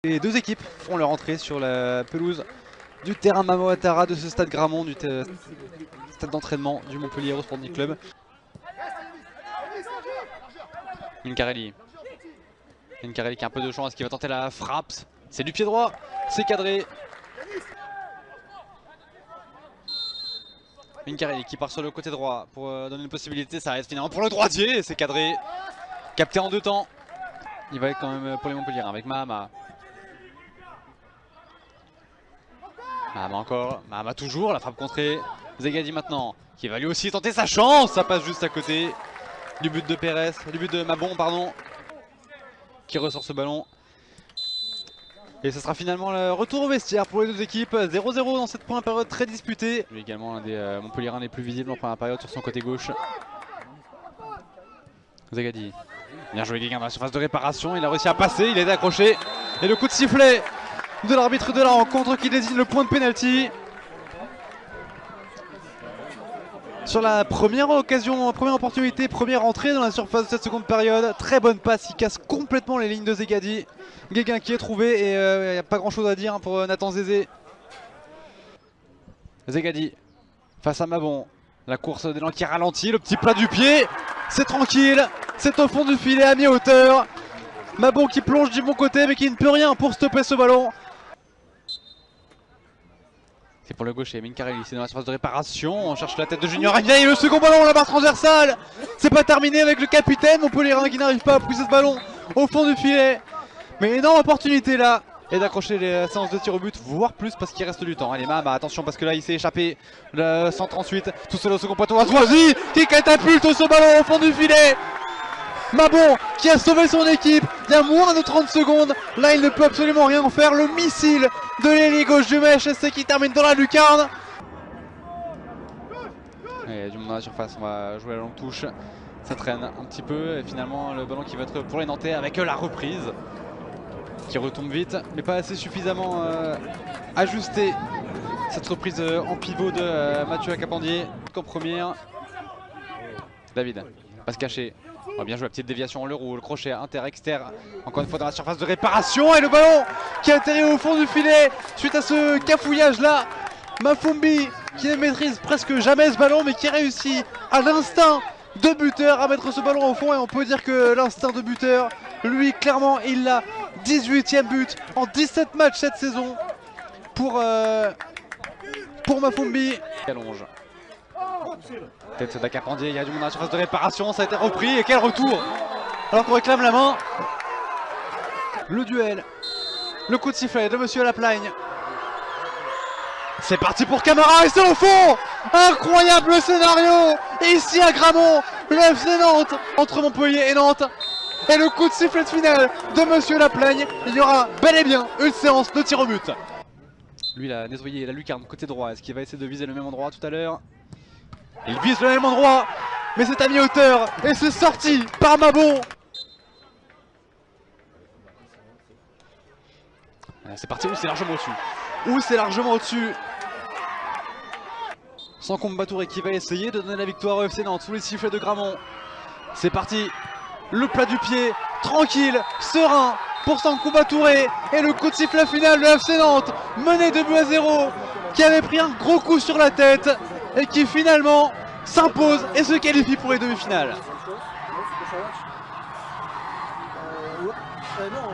Les deux équipes font leur entrée sur la pelouse du terrain Mamo Atara de ce stade Gramont, du stade d'entraînement du Montpellier Hero Sporting Club. Mincarelli qui a un peu de chance, qui va tenter la frappe. C'est du pied droit, c'est cadré. Mincarelli qui part sur le côté droit pour donner une possibilité, ça reste finalement pour le droitier et c'est cadré. Capté en deux temps. Il va être quand même pour les Montpellier avec Mahama. Mahama encore, Mahama toujours, la frappe contrée. Zegadi maintenant, qui va lui aussi tenter sa chance, ça passe juste à côté du but de Pérez, du but de Mabon pardon, qui ressort ce ballon. Et ce sera finalement le retour au vestiaire pour les deux équipes, 0-0 dans cette première période très disputée. Lui également un des Montpelliérains les plus visibles en première période sur son côté gauche. Zegadi, bien joué Guéguin dans la surface de réparation, il a réussi à passer, il est accroché. Et le coup de sifflet de l'arbitre de la rencontre qui désigne le point de pénalty. Sur la première occasion, première opportunité, première entrée dans la surface de cette seconde période. Très bonne passe, il casse complètement les lignes de Zegadi. Guéguin qui est trouvé et il n'y a pas grand chose à dire pour Nathan Zézé. Zegadi face à Mabon. La course d'élan qui ralentit, le petit plat du pied. C'est tranquille, c'est au fond du filet à mi-hauteur. Mabon qui plonge du bon côté mais qui ne peut rien pour stopper ce ballon. C'est pour le gaucher, Mincarelli, c'est dans la surface de réparation, on cherche la tête de Junior Agna et le second ballon, la barre transversale. C'est pas terminé avec le capitaine Montpelliérain qui n'arrive pas à pousser ce ballon au fond du filet. Mais énorme opportunité là, et d'accrocher les séances de tir au but, voire plus parce qu'il reste du temps. Allez Mahama, attention parce que là il s'est échappé, le 138, tout seul au second poteau, Azoisi qui catapulte ce ballon au fond du filet. Mabon qui a sauvé son équipe il y a moins de 30 secondes. Là il ne peut absolument rien en faire. Le missile de l'ailier gauche du MHSC qui termine dans la lucarne. Il y a du monde dans la surface, on va jouer la longue touche. Ça traîne un petit peu et finalement le ballon qui va être pour les Nantais avec la reprise qui retombe vite mais pas assez suffisamment ajustée. Cette reprise en pivot de Mathieu Acapandier en première. David va se cacher. Oh, bien joué, la petite déviation, le roule, le crochet inter-exter, encore une fois dans la surface de réparation et le ballon qui atterrit au fond du filet suite à ce cafouillage là. Mafumbi qui ne maîtrise presque jamais ce ballon mais qui réussit à l'instinct de buteur à mettre ce ballon au fond et on peut dire que l'instinct de buteur, lui clairement il l'a. 18e but en 17 matchs cette saison pour Mafumbi. Allonge. Tête d'Acapandier, il y a du monde dans la surface de réparation, ça a été repris et quel retour alors qu'on réclame la main. Le duel, le coup de sifflet de Monsieur Laplagne. C'est parti pour Camara et c'est au fond. Incroyable scénario ici à Gramont, le FC Nantes entre Montpellier et Nantes. Et le coup de sifflet final de Monsieur Laplagne, il y aura bel et bien une séance de tir au but. Lui il a nettoyé la lucarne côté droit, est-ce qu'il va essayer de viser le même endroit tout à l'heure? Il vise le même endroit, mais c'est à mi-hauteur et c'est sorti par Mabon. C'est parti, où c'est largement au-dessus. Où c'est largement au-dessus. Sankomba Touré qui va essayer de donner la victoire au FC Nantes sous les sifflets de Gramont. C'est parti, le plat du pied, tranquille, serein pour Sankomba Touré. Et le coup de sifflet final de FC Nantes, mené 2-0, qui avait pris un gros coup sur la tête et qui finalement s'impose et se qualifie pour les demi-finales. Non,